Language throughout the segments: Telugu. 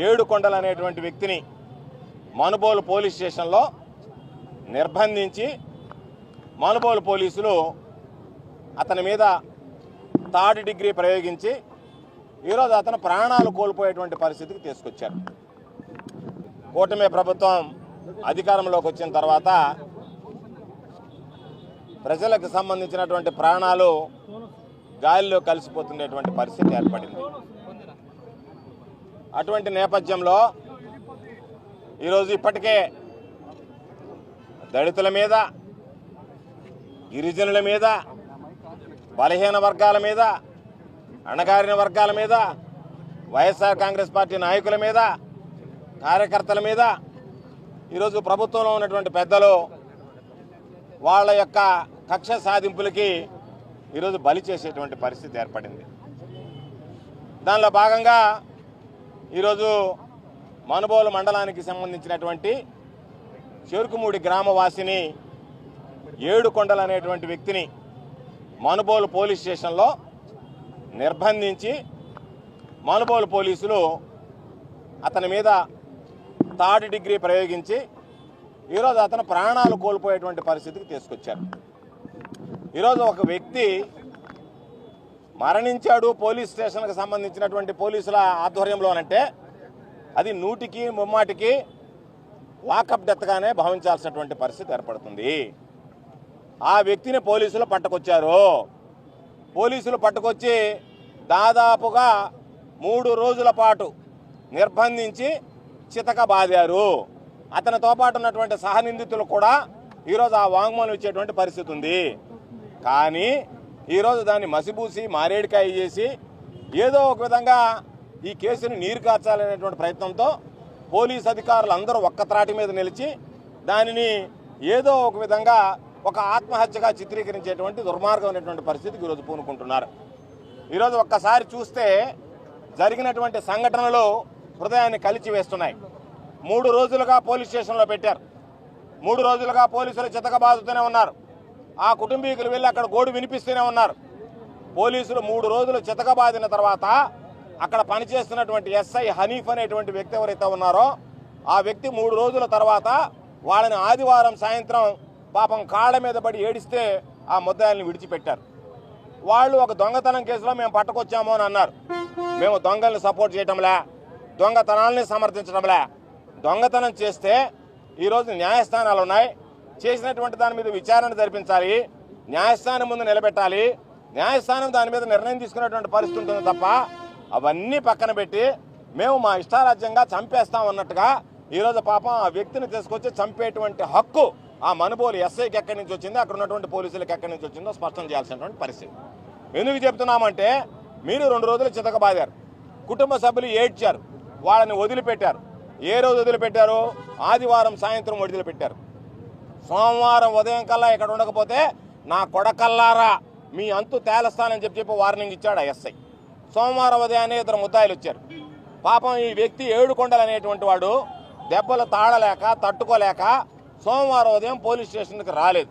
ఏడుకొండల అనేటువంటి వ్యక్తిని మనుబోలు పోలీస్ స్టేషన్లో నిర్బంధించి మనుబోలు పోలీసులు అతని మీద థర్డ్ డిగ్రీ ప్రయోగించి ఈరోజు అతను ప్రాణాలు కోల్పోయేటువంటి పరిస్థితికి తీసుకొచ్చారు. కూటమి ప్రభుత్వం అధికారంలోకి వచ్చిన తర్వాత ప్రజలకు సంబంధించినటువంటి ప్రాణాలు గాలిలో కలిసిపోతున్నటువంటి పరిస్థితి ఏర్పడింది. అటువంటి నేపథ్యంలో ఈరోజు ఇప్పటికే దళితుల మీద, గిరిజనుల మీద, బలహీన వర్గాల మీద, అణగారిన వర్గాల మీద, వైఎస్ఆర్ కాంగ్రెస్ పార్టీ నాయకుల మీద, కార్యకర్తల మీద ఈరోజు ప్రభుత్వంలో ఉన్నటువంటి పెద్దలు వాళ్ళ యొక్క కక్ష సాధింపులకి ఈరోజు బలి చేసేటువంటి పరిస్థితి ఏర్పడింది. దానిలో భాగంగా ఈరోజు మనుబోలు మండలానికి సంబంధించినటువంటి చెరుకుమూడి గ్రామవాసిని ఏడుకొండల అనేటువంటి వ్యక్తిని మనుబోలు పోలీస్ స్టేషన్లో నిర్బంధించి మనుబోలు పోలీసులు అతని మీద థర్డ్ డిగ్రీ ప్రయోగించి ఈరోజు అతను ప్రాణాలు కోల్పోయేటువంటి పరిస్థితికి తీసుకొచ్చారు. ఈరోజు ఒక వ్యక్తి మరణించాడు పోలీస్ స్టేషన్కి సంబంధించినటువంటి పోలీసుల ఆధ్వర్యంలోనంటే అది 100కి 3 వాకప్ డెత్గానే భావించాల్సినటువంటి పరిస్థితి ఏర్పడుతుంది. ఆ వ్యక్తిని పోలీసులు పట్టుకొచ్చారు. పోలీసులు పట్టుకొచ్చి దాదాపుగా 3 రోజుల పాటు నిర్బంధించి చితక బాదారు. అతనితో పాటు ఉన్నటువంటి సహనిందితులు కూడా ఈరోజు ఆ వాంగ్మూలం ఇచ్చేటువంటి పరిస్థితి ఉంది. కానీ ఈరోజు దాన్ని మసిబూసి మారేడికాయ చేసి ఏదో ఒక విధంగా ఈ కేసును నీరు కార్చాలనేటువంటి ప్రయత్నంతో పోలీస్ అధికారులు అందరూ ఒక్కత్రాటి మీద నిలిచి దానిని ఏదో ఒక విధంగా ఒక ఆత్మహత్యగా చిత్రీకరించేటువంటి దుర్మార్గమైనటువంటి పరిస్థితికి ఈరోజు పూనుకుంటున్నారు. ఈరోజు ఒక్కసారి చూస్తే జరిగినటువంటి సంఘటనలు హృదయాన్ని కలిచివేస్తున్నాయి. 3 రోజులుగా పోలీస్ స్టేషన్లో పెట్టారు. 3 రోజులుగా పోలీసులు చితకబాదుతూనే ఉన్నారు. ఆ కుటుంబీకులు వెళ్ళి అక్కడ గోడు వినిపిస్తూనే ఉన్నారు. పోలీసులు 3 రోజులు చితకబాదిన తర్వాత అక్కడ పనిచేస్తున్నటువంటి ఎస్ఐ హనీఫ్ అనేటువంటి వ్యక్తి ఎవరైతే ఉన్నారో ఆ వ్యక్తి 3 రోజుల తర్వాత వాళ్ళని ఆదివారం సాయంత్రం పాపం కాళ్ళ మీద పడి ఏడిస్తే ఆ ముద్దాయిల్ని విడిచిపెట్టారు. వాళ్ళు ఒక దొంగతనం కేసులో మేము పట్టుకొచ్చాము అని అన్నారు. మేము దొంగల్ని సపోర్ట్ చేయటంలే, దొంగతనాలని సమర్థించడంలే. దొంగతనం చేస్తే ఈరోజు న్యాయస్థానాలు ఉన్నాయి. చేసినటువంటి దాని మీద విచారణ జరిపించాలి, న్యాయస్థానం ముందు నిలబెట్టాలి. న్యాయస్థానం దాని మీద నిర్ణయం తీసుకునేటువంటి పరిస్థితి ఉంటుంది తప్ప అవన్నీ పక్కన పెట్టి మేము మా ఇష్టారాజ్యంగా చంపేస్తామన్నట్టుగా ఈరోజు పాపం ఆ వ్యక్తిని తీసుకొచ్చి చంపేటువంటి హక్కు ఆ మనుబోలు ఎస్ఐకి ఎక్కడి నుంచి వచ్చిందో, అక్కడ ఉన్నటువంటి పోలీసులకు ఎక్కడి నుంచి వచ్చిందో స్పష్టం చేయాల్సినటువంటి పరిస్థితి. ఎందుకు చెప్తున్నామంటే మీరు 2 రోజులు చితకబాదారు, కుటుంబ సభ్యులు ఏడ్చారు, వాళ్ళని వదిలిపెట్టారు. ఏ రోజు వదిలిపెట్టారు? ఆదివారం సాయంత్రం వదిలిపెట్టారు. సోమవారం ఉదయం కల్లా ఇక్కడ ఉండకపోతే నా కొడకల్లారా మీ అంతు తేలస్తానని చెప్పి వార్నింగ్ ఇచ్చాడు ఆ ఎస్ఐ. సోమవారం ఉదయాన్నే 2 ముద్దాయిలు వచ్చారు. పాపం ఈ వ్యక్తి ఏడుకొండలు అనేటువంటి వాడు దెబ్బలు తాళలేక తట్టుకోలేక సోమవారం ఉదయం పోలీస్ స్టేషన్కి రాలేదు.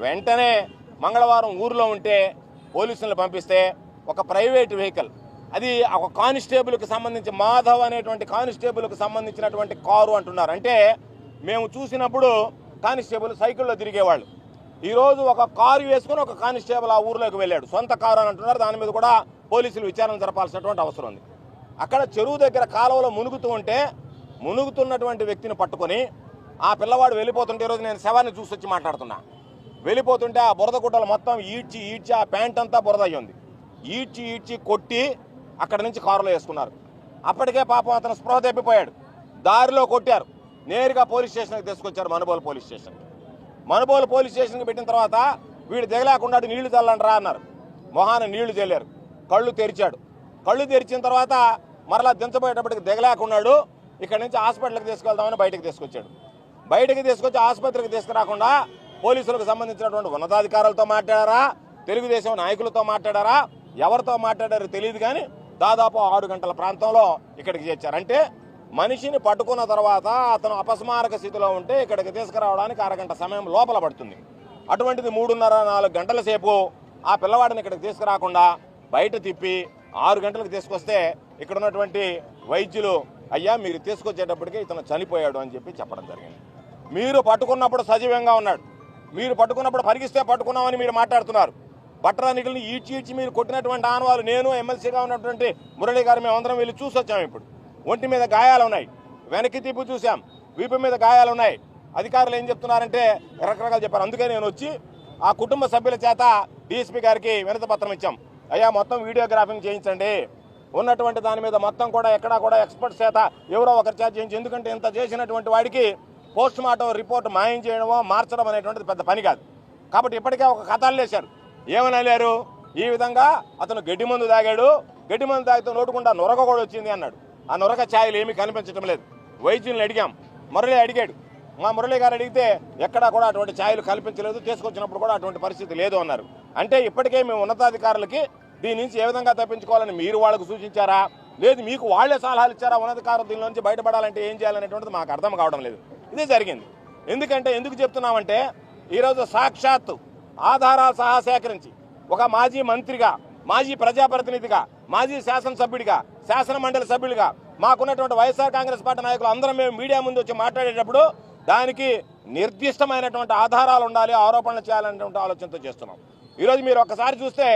వెంటనే మంగళవారం ఊర్లో ఉంటే పోలీసులను పంపిస్తే ఒక ప్రైవేట్ వెహికల్, అది ఒక కానిస్టేబుల్కి సంబంధించి మాధవ్ అనేటువంటి కానిస్టేబుల్కి సంబంధించినటువంటి కారు అంటున్నారు. అంటే మేము చూసినప్పుడు కానిస్టేబుల్ సైకిల్లో తిరిగేవాళ్ళు. ఈరోజు ఒక కారు వేసుకుని ఒక కానిస్టేబుల్ ఆ ఊర్లోకి వెళ్ళాడు. సొంత కారు అని అంటున్నారు. దాని మీద కూడా పోలీసులు విచారణ జరపాల్సినటువంటి అవసరం ఉంది. అక్కడ చెరువు దగ్గర కాలువలో మునుగుతూ ఉంటే మునుగుతున్నటువంటి వ్యక్తిని పట్టుకొని ఆ పిల్లవాడు వెళ్ళిపోతుంటే, ఈరోజు నేను శవాన్ని చూసి వచ్చి మాట్లాడుతున్నా, వెళ్ళిపోతుంటే ఆ బురద గుట్టలు మొత్తం ఈడ్చి ఆ ప్యాంట్ అంతా బురద అయ్యింది. ఈడ్చి కొట్టి అక్కడ నుంచి కారులో వేసుకున్నారు. అప్పటికే పాపం అతను స్పృహ తప్పిపోయాడు. దారిలో కొట్టారు. నేరుగా పోలీస్ స్టేషన్కి తీసుకొచ్చారు, Manubolu police station. Manubolu police స్టేషన్కి పెట్టిన తర్వాత వీడు దిగలేకుండా నీళ్లు చల్లండి రా అన్నారు. మొహాన నీళ్లు చల్లారు. కళ్ళు తెరిచాడు. కళ్ళు తెరిచిన తర్వాత మరలా దించబోయేటప్పటికి దిగలేకున్నాడు. ఇక్కడ నుంచి హాస్పిటల్కి తీసుకెళ్దామని బయటకు తీసుకొచ్చాడు. బయటకు తీసుకొచ్చి ఆసుపత్రికి తీసుకురాకుండా పోలీసులకు సంబంధించినటువంటి ఉన్నతాధికారులతో మాట్లాడారా, తెలుగుదేశం నాయకులతో మాట్లాడారా, ఎవరితో మాట్లాడారో తెలియదు. కానీ దాదాపు 6 గంటల ప్రాంతంలో ఇక్కడికి చేర్చారు. అంటే మనిషిని పట్టుకున్న తర్వాత అతను అపస్మారక స్థితిలో ఉంటే ఇక్కడికి తీసుకురావడానికి 1 గంట సమయం లోపల పడుతుంది. అటువంటిది 3:30-4 గంటల సేపు ఆ పిల్లవాడిని ఇక్కడికి తీసుకురాకుండా బయట తిప్పి 6 గంటలకు తీసుకొస్తే ఇక్కడ ఉన్నటువంటి వైద్యులు అయ్యా మీరు తీసుకొచ్చేటప్పటికే ఇతను చనిపోయాడు అని చెప్పి చెప్పడం జరిగింది. మీరు పట్టుకున్నప్పుడు సజీవంగా ఉన్నాడు, మీరు పట్టుకున్నప్పుడు పరిగిస్తే పట్టుకున్నామని మీరు మాట్లాడుతున్నారు. బట్టలన్నిటిని ఈడ్చి మీరు కొట్టినటువంటి ఆనవాళ్ళు నేను ఎమ్మెల్సీగా ఉన్నటువంటి మురళి గారు మేమందరం వెళ్ళి చూసి వచ్చాము. ఇప్పుడు ఒంటి మీద గాయాలు ఉన్నాయి, వెనక్కి తిప్పు చూసాం, వీపు మీద గాయాలు ఉన్నాయి. అధికారులు ఏం చెప్తున్నారంటే రకరకాలు చెప్పారు. అందుకే నేను వచ్చి ఆ కుటుంబ సభ్యుల చేత డీఎస్పీ గారికి వినతి పత్రం ఇచ్చాం. అయ్యా మొత్తం వీడియోగ్రాఫింగ్ చేయించండి, ఉన్నటువంటి దాని మీద మొత్తం కూడా ఎక్కడా కూడా ఎక్స్పర్ట్స్ చేత ఎవరో ఒకరి చేత చేయించి, ఎందుకంటే ఇంత చేసినటువంటి వాడికి పోస్ట్ మార్టం రిపోర్ట్ మాయం చేయడమో మార్చడం అనేటువంటిది పెద్ద పని కాదు. కాబట్టి ఇప్పటికే ఒక కథలు లేశారు. ఏమని వెళ్ళారు, ఈ విధంగా అతను గడ్డి మందు తాగాడు, గడ్డి మందు తాగితే నోటుకుండా నొరగ కూడా వచ్చింది అన్నాడు. ఆ నొరగ ఛాయలు ఏమీ కనిపించడం లేదు. వైద్యుల్ని అడిగాం, మురళి అడిగాడు, మా మురళి గారు అడిగితే ఎక్కడా కూడా అటువంటి ఛాయలు కల్పించలేదు, తీసుకొచ్చినప్పుడు కూడా అటువంటి పరిస్థితి లేదు అన్నారు. అంటే ఇప్పటికే మేము ఉన్నతాధికారులకి దీని నుంచి ఏ విధంగా తప్పించుకోవాలని మీరు వాళ్ళకు సూచించారా, లేదు మీకు వాళ్లే సలహాలు ఇచ్చారా, ఉన్నతాధికారులు దీని నుంచి బయటపడాలంటే ఏం చేయాలనేటువంటిది మాకు అర్థం కావడం లేదు. ఇదే జరిగింది. ఎందుకు చెప్తున్నామంటే ఈరోజు సాక్షాత్తు ఆధారాలు సహా సేకరించి ఒక మాజీ మంత్రిగా, మాజీ ప్రజాప్రతినిధిగా, మాజీ శాసనసభ్యుడిగా, శాసన మండలి సభ్యుడిగా మాకున్నటువంటి వైఎస్ఆర్ కాంగ్రెస్ పార్టీ నాయకులు అందరం మేము మీడియా ముందు వచ్చి మాట్లాడేటప్పుడు దానికి నిర్దిష్టమైనటువంటి ఆధారాలు ఉండాలి, ఆరోపణలు చేయాలనేటువంటి ఆలోచనతో చేస్తున్నాం. ఈరోజు మీరు ఒక్కసారి చూస్తే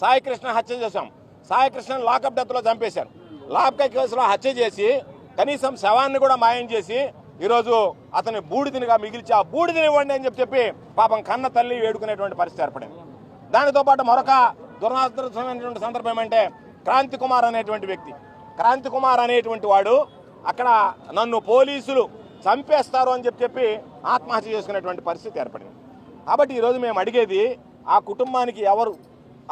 సాయికృష్ణ హత్య చేశాం, సాయికృష్ణ లాకప్ డెత్లో చంపేశారు. లాకప్ కేసులో హత్య చేసి కనీసం శవాన్ని కూడా మాయం చేసి ఈరోజు అతని బూడిదనిగా మిగిల్చి ఆ బూడిదని ఇవ్వండి అని చెప్పి పాపం కన్న తల్లి వేడుకునేటువంటి పరిస్థితి ఏర్పడింది. దానితో పాటు మరొక దురదృష్టమైనటువంటి సందర్భం ఏమంటే క్రాంతి కుమార్ అనేటువంటి వ్యక్తి, క్రాంతి కుమార్ అనేటువంటి వాడు అక్కడ నన్ను పోలీసులు చంపేస్తారు అని చెప్పి ఆత్మహత్య చేసుకునేటువంటి పరిస్థితి ఏర్పడింది. కాబట్టి ఈరోజు మేము అడిగేది ఆ కుటుంబానికి ఎవరు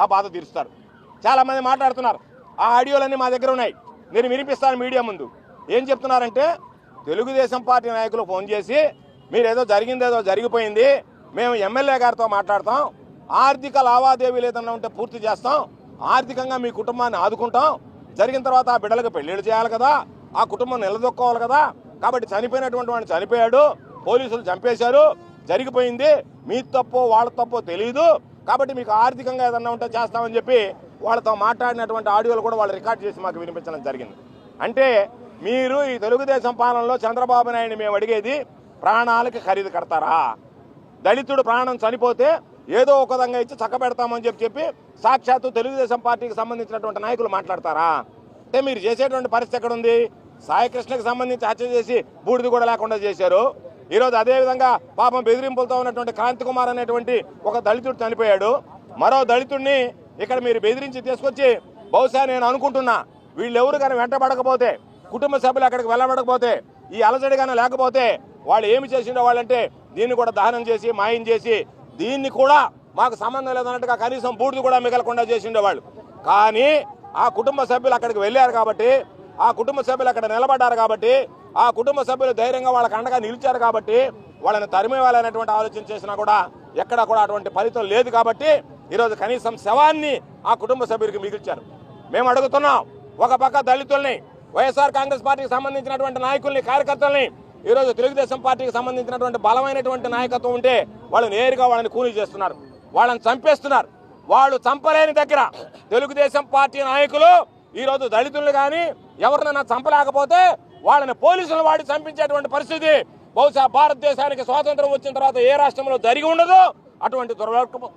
ఆ బాధ తీరుస్తారు. చాలామంది మాట్లాడుతున్నారు, ఆ ఆడియోలన్నీ మా దగ్గర ఉన్నాయి, నేను వినిపిస్తాను మీడియా ముందు. ఏం చెప్తున్నారంటే తెలుగుదేశం పార్టీ నాయకులు ఫోన్ చేసి మీరేదో జరిగిందేదో జరిగిపోయింది, మేము ఎమ్మెల్యే గారితో మాట్లాడతాం, ఆర్థిక లావాదేవీలు ఏదన్నా ఉంటే పూర్తి చేస్తాం, ఆర్థికంగా మీ కుటుంబాన్ని ఆదుకుంటాం, జరిగిన తర్వాత ఆ బిడ్డలకు పెళ్లిళ్ళు చేయాలి కదా, ఆ కుటుంబం నిలదొక్కోవాలి కదా, కాబట్టి చనిపోయినటువంటి వాడిని చనిపోయాడు, పోలీసులు చంపేశారు, జరిగిపోయింది, మీ తప్పో వాళ్ళ తప్పో తెలియదు, కాబట్టి మీకు ఆర్థికంగా ఏదన్నా ఉంటే చేస్తామని చెప్పి వాళ్ళతో మాట్లాడినటువంటి ఆడియోలు కూడా వాళ్ళు రికార్డ్ చేసి మాకు వినిపించడం జరిగింది. అంటే మీరు ఈ తెలుగుదేశం పాలనలో చంద్రబాబు నాయుడిని మేము అడిగేది ప్రాణాలకి ఖరీదు కడతారా? దళితుడు ప్రాణం చనిపోతే ఏదో ఒక విధంగా ఇచ్చి చక్కబెడతామని చెప్పి సాక్షాత్తు తెలుగుదేశం పార్టీకి సంబంధించినటువంటి నాయకులు మాట్లాడతారా? అంటే మీరు చేసేటువంటి పరిస్థితి ఎక్కడ ఉంది? సాయికృష్ణకి సంబంధించి హత్య చేసి బూడిది కూడా లేకుండా చేశారు. ఈరోజు అదేవిధంగా పాపం బెదిరింపులతో ఉన్నటువంటి క్రాంతి కుమార్ అనేటువంటి ఒక దళితుడు చనిపోయాడు. మరో దళితుడిని ఇక్కడ మీరు బెదిరించి తీసుకొచ్చి, బహుశా నేను అనుకుంటున్నా వీళ్ళెవరు కానీ వెంటబడకపోతే, కుటుంబ సభ్యులు అక్కడికి వెళ్ళబడకపోతే, ఈ అలజడిగానే లేకపోతే వాళ్ళు ఏమి చేసిండో వాళ్ళంటే దీన్ని కూడా దహనం చేసి మాయం చేసి దీన్ని కూడా మాకు సంబంధం లేదన్నట్టుగా కనీసం బూడిది కూడా మిగలకుండా చేసిండేవాళ్ళు. కానీ ఆ కుటుంబ సభ్యులు అక్కడికి వెళ్ళారు కాబట్టి, ఆ కుటుంబ సభ్యులు అక్కడ నిలబడ్డారు కాబట్టి, ఆ కుటుంబ సభ్యులు ధైర్యంగా వాళ్ళకి అండగా నిలిచారు కాబట్టి వాళ్ళని తరిమేవాలనేటువంటి ఆలోచన చేసినా కూడా ఎక్కడ కూడా అటువంటి ఫలితం లేదు. కాబట్టి ఈరోజు కనీసం శవాన్ని ఆ కుటుంబ సభ్యుడికి మిగిల్చారు. మేము అడుగుతున్నాం, ఒక పక్క దళితుల్ని, వైఎస్ఆర్ కాంగ్రెస్ పార్టీకి సంబంధించినటువంటి నాయకుల్ని, కార్యకర్తల్ని, ఈరోజు తెలుగుదేశం పార్టీకి సంబంధించినటువంటి బలమైనటువంటి నాయకత్వం ఉంటే వాళ్ళు నేరుగా వాళ్ళని కూలీ చేస్తున్నారు, వాళ్ళని చంపేస్తున్నారు. వాళ్ళు చంపలేని దగ్గర తెలుగుదేశం పార్టీ నాయకులు ఈరోజు దళితులు కానీ ఎవరినైనా చంపలేకపోతే వాళ్ళని పోలీసులు వాడి చంపించేటువంటి పరిస్థితి బహుశా భారతదేశానికి స్వాతంత్రం వచ్చిన తర్వాత ఏ రాష్ట్రంలో జరిగి ఉండదు. అటువంటి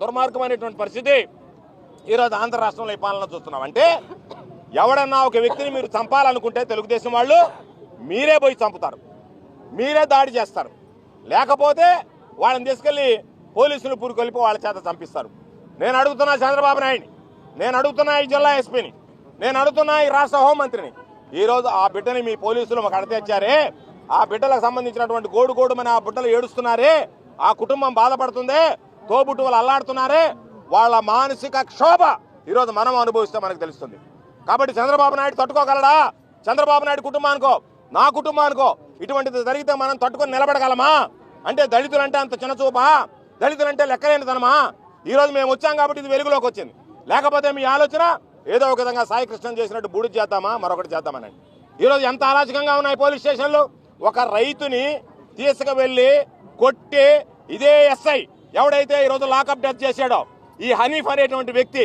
దుర్మార్గమైనటువంటి పరిస్థితి ఈరోజు ఆంధ్ర రాష్ట్రంలో ఈ పాలన చూస్తున్నాం. అంటే ఎవడన్నా ఒక వ్యక్తిని మీరు చంపాలనుకుంటే తెలుగుదేశం వాళ్ళు మీరే పోయి చంపుతారు, మీరే దాడి చేస్తారు, లేకపోతే వాళ్ళని తీసుకెళ్లి పోలీసులు పురుకొల్పి వాళ్ళ చేత చంపిస్తారు. నేను అడుగుతున్నా చంద్రబాబు నాయుడిని, నేను అడుగుతున్నా ఈ జిల్లా ఎస్పీని, నేను అడుగుతున్నా ఈ రాష్ట్ర హోంమంత్రిని, ఈరోజు ఆ బిడ్డని మీ పోలీసులు మాకు అడతెచ్చారే, ఆ బిడ్డలకు సంబంధించినటువంటి గోడుగోడుమని ఆ బిడ్డలు ఏడుస్తున్నారే, ఆ కుటుంబం బాధపడుతుందే, తోబుట్టువులు అల్లాడుతున్నారే, వాళ్ళ మానసిక క్షోభ ఈరోజు మనం అనుభవిస్తే మనకు తెలుస్తుంది. కాబట్టి చంద్రబాబు నాయుడు తట్టుకోగలడా? చంద్రబాబు నాయుడు కుటుంబానికో నా కుటుంబానికో ఇటువంటిది జరిగితే మనం తట్టుకొని నిలబడగలమా? అంటే దళితులంటే అంత చిన్నచూపా? దళితులంటే లెక్కలేనితనమా? ఈరోజు మేము వచ్చాం కాబట్టి ఇది వెలుగులోకి వచ్చింది. లేకపోతే మీ ఆలోచన ఏదో ఒక విధంగా సాయికృష్ణ చేసినట్టు బూడి చేద్దామా, మరొకటి చేద్దామనండి. ఈరోజు ఎంత అరాచకంగా ఉన్నాయి పోలీస్ స్టేషన్లు. ఒక రైతుని తీసుకువెళ్ళి కొట్టి ఇదే ఎస్ఐ ఎవడైతే ఈరోజు లాకప్ డెత్ చేశాడో ఈ హనీఫ్ అనేటువంటి వ్యక్తి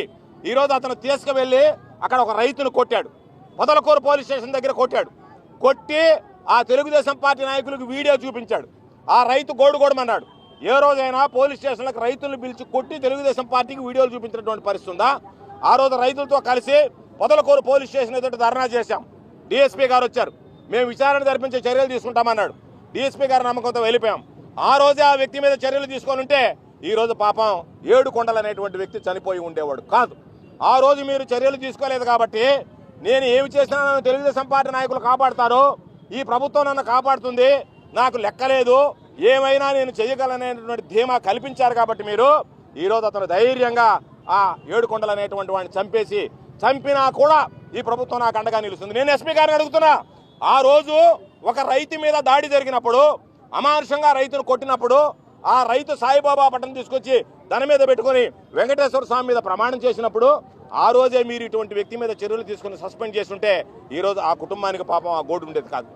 ఈరోజు అతను తీసుకువెళ్ళి అక్కడ ఒక రైతును కొట్టాడు. పొదలకూరు పోలీస్ స్టేషన్ దగ్గర కొట్టాడు. కొట్టి ఆ తెలుగుదేశం పార్టీ నాయకులకు వీడియో చూపించాడు. ఆ రైతు గోడుగోడమన్నాడు. ఏ రోజైనా పోలీస్ స్టేషన్లకు రైతులను పిలిచి కొట్టి తెలుగుదేశం పార్టీకి వీడియోలు చూపించినటువంటి పరిస్థితి ఉందా? ఆ రోజు రైతులతో కలిసి పొదలకూరు పోలీస్ స్టేషన్ ఎదుట ధర్నా చేశాం. డీఎస్పీ గారు వచ్చారు. మేము విచారణ జరిపించే చర్యలు తీసుకుంటామన్నాడు. డీఎస్పీ గారి నమ్మకంతో వెళ్ళిపోయాం. ఆ రోజే ఆ వ్యక్తి మీద చర్యలు తీసుకొని ఉంటే ఈ రోజు పాపం ఏడుకొండలు అనేటువంటి వ్యక్తి చనిపోయి ఉండేవాడు కాదు. ఆ రోజు మీరు చర్యలు తీసుకోలేదు కాబట్టి నేను ఏమి చేసినా నన్ను తెలుగుదేశం పార్టీ నాయకులు కాపాడుతారు, ఈ ప్రభుత్వం నన్ను కాపాడుతుంది, నాకు లెక్కలేదు, ఏమైనా నేను చేయగలనేటువంటి ధీమా కల్పించారు కాబట్టి మీరు ఈరోజు అతను ధైర్యంగా ఆ ఏడుకొండలు అనేటువంటి వాడిని చంపినా కూడా ఈ ప్రభుత్వం నాకు అండగా నిలుస్తుంది. నేను ఎస్పీ గారిని అడుగుతున్నా, ఆ రోజు ఒక రైతు మీద దాడి జరిగినప్పుడు, అమానుషంగా రైతును కొట్టినప్పుడు ఆ రైతు సాయిబాబా పట్టణం తీసుకొచ్చి దాని మీద పెట్టుకొని వెంకటేశ్వర స్వామి మీద ప్రమాణం చేసినప్పుడు ఆ రోజే మీరు ఇటువంటి వ్యక్తి మీద చర్యలు తీసుకుని సస్పెండ్ చేస్తుంటే ఈరోజు ఆ కుటుంబానికి పాపం ఆ గోడు ఉండేది కాదు.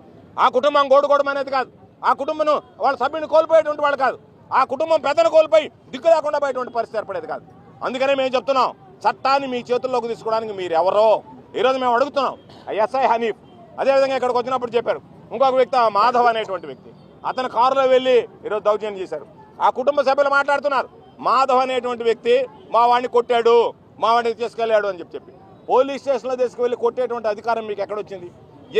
ఆ కుటుంబం గోడుకోవడం అనేది కాదు. ఆ కుటుంబం వాళ్ళ సభ్యుని కోల్పోయేటువంటి వాళ్ళు కాదు. ఆ కుటుంబం పెద్దను కోల్పోయి దిక్కు లేకుండా పోయేటువంటి పరిస్థితి ఏర్పడేది కాదు. అందుకనే మేము చెప్తున్నాం, చట్టాన్ని మీ చేతుల్లోకి తీసుకోవడానికి మీరు ఎవరో ఈరోజు మేము అడుగుతున్నాం. ఎస్ఐ హనీఫ్ అదేవిధంగా ఇక్కడికి వచ్చినప్పుడు చెప్పారు. ఇంకొక వ్యక్తి మాధవ్ అనేటువంటి వ్యక్తి, అతను కారులో వెళ్ళి ఈరోజు దౌర్జన్యం చేశారు. ఆ కుటుంబ సభ్యులు మాట్లాడుతున్నారు, మాధవ్ అనేటువంటి వ్యక్తి మా వాడిని కొట్టాడు, మా వాడిని తీసుకెళ్ళాడు అని చెప్పి పోలీస్ స్టేషన్లో తీసుకువెళ్ళి కొట్టేటువంటి అధికారం మీకు ఎక్కడొచ్చింది?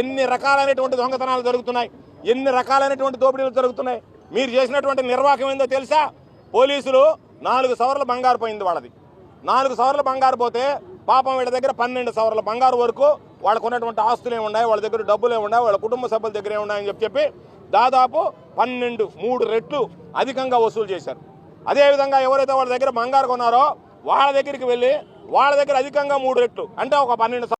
ఎన్ని రకాలైనటువంటి దొంగతనాలు జరుగుతున్నాయి, ఎన్ని రకాలైనటువంటి దోపిడీలు జరుగుతున్నాయి. మీరు చేసినటువంటి నిర్వాహకం ఏందో తెలుసా? పోలీసులు 4 సవర్ల బంగారు పోయింది వాళ్ళది. 4 సవర్ల బంగారు పోతే పాపం వీళ్ళ దగ్గర 12 సవర్ల బంగారు వరకు వాళ్ళకు ఉన్నటువంటి ఆస్తులే ఉన్నాయి, వాళ్ళ దగ్గర డబ్బులే ఉన్నాయి, వాళ్ళ కుటుంబ సభ్యుల దగ్గరే ఉన్నాయని చెప్పి దాదాపు 3 రెట్లు అధికంగా వసూలు చేశారు. అదేవిధంగా ఎవరైతే వాళ్ళ దగ్గర బంగారు కొన్నారో వాళ్ళ దగ్గరికి వెళ్ళి వాళ్ళ దగ్గర అధికంగా 3 రెట్లు అంటే ఒక 12